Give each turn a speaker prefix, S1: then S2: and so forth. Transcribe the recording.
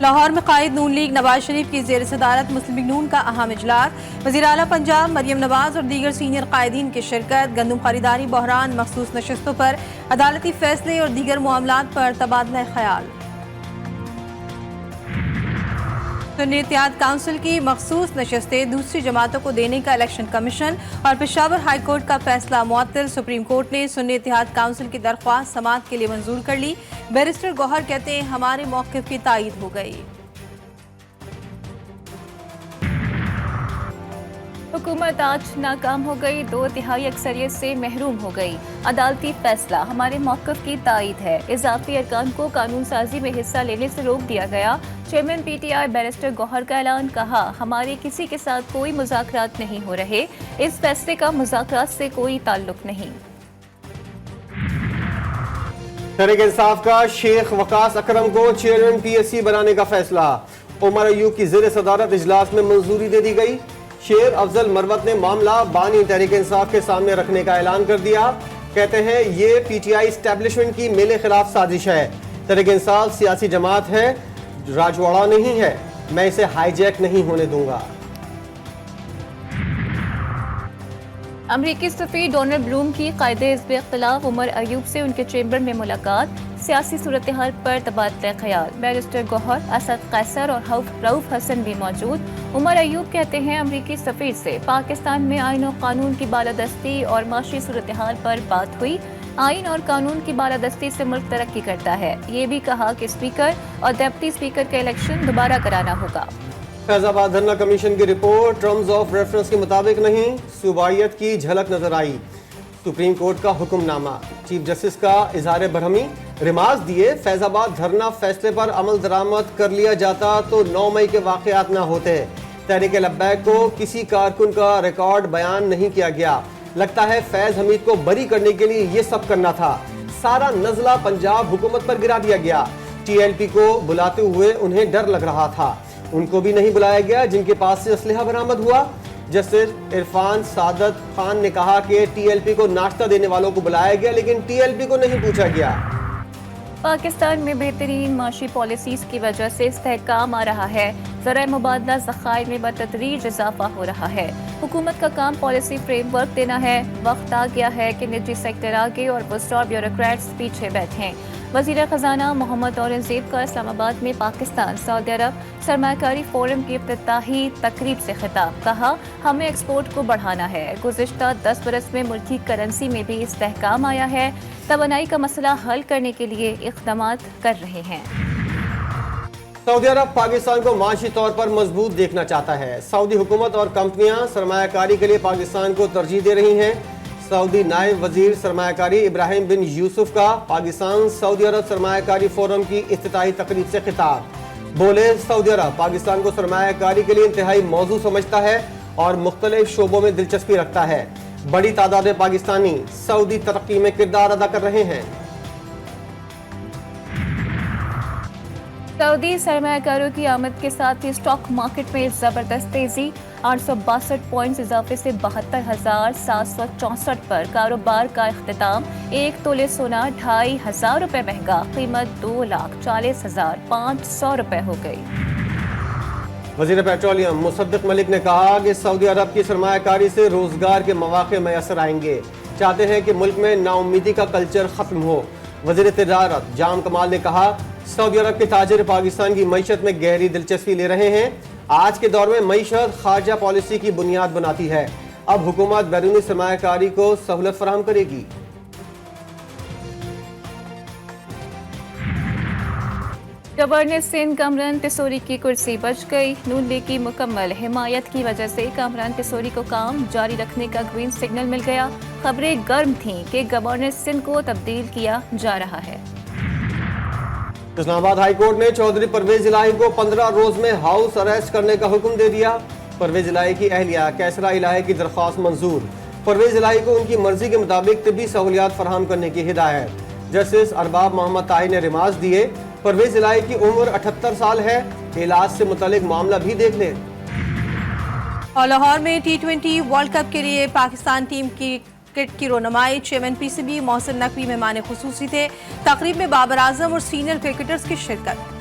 S1: لاہور میں قائد نون لیگ نواز شریف کی زیر صدارت مسلم لیگ نون کا اہم اجلاس، وزیر اعلیٰ پنجاب مریم نواز اور دیگر سینئر قائدین کی شرکت، گندم خریداری بحران مخصوص نشستوں پر عدالتی فیصلے اور دیگر معاملات پر تبادلہ خیال۔ سنی اتحاد کونسل کی مخصوص نشستیں دوسری جماعتوں کو دینے کا الیکشن کمیشن اور پشاور ہائی کورٹ کا فیصلہ معطل، سپریم کورٹ نے سنی اتحاد کونسل کی درخواست سماعت کے لیے منظور کر لی۔ بیرسٹر گوہر کہتے ہیں ہمارے موقف کی تائید ہو گئی۔
S2: حکومت آج ناکام ہو گئی، 2/3 اکثریت سے محروم ہو گئی، عدالتی فیصلہ ہمارے موقف کی تائید ہے، اضافی ارکان کو قانون سازی میں حصہ لینے سے روک دیا گیا، chairman P T I barrister Gohar کا اعلان، کہا ہمارے کسی کے ساتھ کوئی مذاکرات نہیں ہو رہے، اس فیصلے کا مذاکرات سے کوئی تعلق نہیں۔
S3: تحریک انصاف کا شیخ وقاص اکرم کو چیئرمین پی ایس سی بنانے کا فیصلہ، عمر ایوب کی زیر صدارت اجلاس میں منظوری دے دی گئی۔ شیر افضل مروت نے معاملہ بانی تحریک انصاف کے سامنے رکھنے کا اعلان کر دیا، کہتے ہیں یہ پی ٹی آئی اسٹیبلشمنٹ کی میرے خلاف سازش ہے، تحریک انصاف سیاسی جماعت ہے، راجواڑہ نہیں ہے، میں اسے ہائی جیک نہیں ہونے دوں گا۔
S2: امریکی سفیر ڈونلڈ بلوم کی قائد حزب اختلاف عمر ایوب سے ان کے چیمبر میں ملاقات، سیاسی صورتحال پر تبادلہ خیال، بیرسٹر گوہر، اسد قیصر اور رؤف حسن بھی موجود۔ عمر ایوب کہتے ہیں امریکی سفیر سے پاکستان میں آئین و قانون کی بالادستی اور معاشی صورتحال پر بات ہوئی، آئین اور قانون کی بالادستی سے ملک ترقی کرتا ہے، یہ بھی کہا کہ اسپیکر اور ڈپٹی اسپیکر کا الیکشن دوبارہ کرانا ہوگا۔
S3: فیض آباد دھرنا کمیشن کی رپورٹ ٹرمز آف ریفرنس کے مطابق نہیں، صوبائیت کی جھلک نظر آئی، سپریم کورٹ کا حکم نامہ، چیف جسٹس کا اظہار برہمی، ریمارکس دیے فیض آباد دھرنا فیصلے پر عمل درآمد کر لیا جاتا تو 9 مئی کے واقعات نہ ہوتے، تحریک لبیک کو کسی کارکن کا ریکارڈ بیان نہیں کیا گیا، لگتا ہے فیض حمید کو بری کرنے کے لیے یہ سب کرنا تھا، سارا نزلہ پنجاب حکومت پر گرا دیا گیا، ٹی ایل پی کو بلاتے ہوئے انہیں ڈر لگ رہا تھا، ان کو بھی نہیں بلایا گیا جن کے پاس سے اسلحہ برآمد ہوا۔ جسٹس عرفان سعادت خان نے کہا کہ ٹی ایل پی کو ناشتہ دینے والوں کو بلایا گیا لیکن ٹی ایل پی کو نہیں پوچھا گیا۔
S2: پاکستان میں بہترین معاشی پالیسیز کی وجہ سے استحکام آ رہا ہے، ذرائع مبادلہ ذخائر میں بتدریج اضافہ ہو رہا ہے، حکومت کا کام پالیسی فریم ورک دینا ہے، وقت آ گیا ہے کہ نجی سیکٹر آگے اور وزراء بیوروکریٹس پیچھے بیٹھیں۔ وزیر خزانہ محمد اورنگزیب کا اسلام آباد میں پاکستان سعودی عرب سرمایہ کاری فورم کی افتتاحی تقریب سے خطاب، کہا ہمیں ایکسپورٹ کو بڑھانا ہے، گزشتہ 10 برس میں ملکی کرنسی میں بھی استحکام آیا ہے، توانائی کا مسئلہ حل کرنے کے لیے اقدامات کر رہے ہیں۔
S3: سعودی عرب پاکستان کو معاشی طور پر مضبوط دیکھنا چاہتا ہے، سعودی حکومت اور کمپنیاں سرمایہ کاری کے لیے پاکستان کو ترجیح دے رہی ہیں۔ سعودی نائب وزیر سرمایہ کاری ابراہیم بن یوسف کا پاکستان سعودی عرب سرمایہ کاری فورم کی افتتاحی تقریب سے خطاب، بولے سعودی عرب پاکستان کو سرمایہ کاری کے لیے انتہائی موزوں سمجھتا ہے اور مختلف شعبوں میں دلچسپی رکھتا ہے، بڑی تعداد میں پاکستانی سعودی ترقی میں کردار ادا کر رہے ہیں۔
S2: سعودی سرمایہ کاروں کی آمد کے ساتھ ہی اسٹاک مارکیٹ میں زبردست تیزی، 862 پوائنٹس اضافے سے 72,764 پر کاروبار کا اختتام، 1 تولے سونا 2,500 روپے مہنگا، قیمت 2,40,500 روپے ہو گئی۔
S3: وزیر پیٹرولیم مصدق ملک نے کہا کہ سعودی عرب کی سرمایہ کاری سے روزگار کے مواقع میسر آئیں گے، چاہتے ہیں کہ ملک میں نا امیدی کا کلچر ختم ہو۔ وزیر تجارت جام کمال نے کہا سعودی عرب کے تاجر پاکستان کی معیشت میں گہری دلچسپی لے رہے ہیں، آج کے دور میں معیشت خارجہ پالیسی کی بنیاد بناتی ہے، اب حکومت بیرونی سرمایہ کاری کو سہولت فراہم کرے گی۔
S2: گورنر سندھ کامران تیسوری کی کرسی بچ گئی، نون لیگ کی مکمل حمایت کی وجہ سے کامران تیسوری کو کام جاری رکھنے کا گرین سگنل مل گیا، خبریں گرم تھیں کہ گورنر سندھ کو تبدیل کیا جا رہا ہے۔
S3: اسلام آباد ہائی کورٹ نے چودھری پرویز الہی کو 15 روز میں ہاؤس اریسٹ کرنے کا حکم دے دیا، پرویز الہی کی اہلیہ کیسرا الہی کی درخواست منظور، پرویز الہی کو ان کی مرضی کے مطابق طبی سہولیات فراہم کرنے کی ہدایت، جسٹس ارباب محمد طاہر نے ریمارکس دیے، پرویز الہی کی عمر 78 سال ہے، علاج سے متعلق معاملہ بھی دیکھ لیں۔
S1: اور لاہور میں T20 ورلڈ کپ کے لیے پاکستان ٹیم کی کرکٹ کی رونمائی، chairman P C B Mohsin Naqvi مہمان خصوصی تھے، تقریب میں بابر اعظم اور سینئر کرکٹرز کی شرکت۔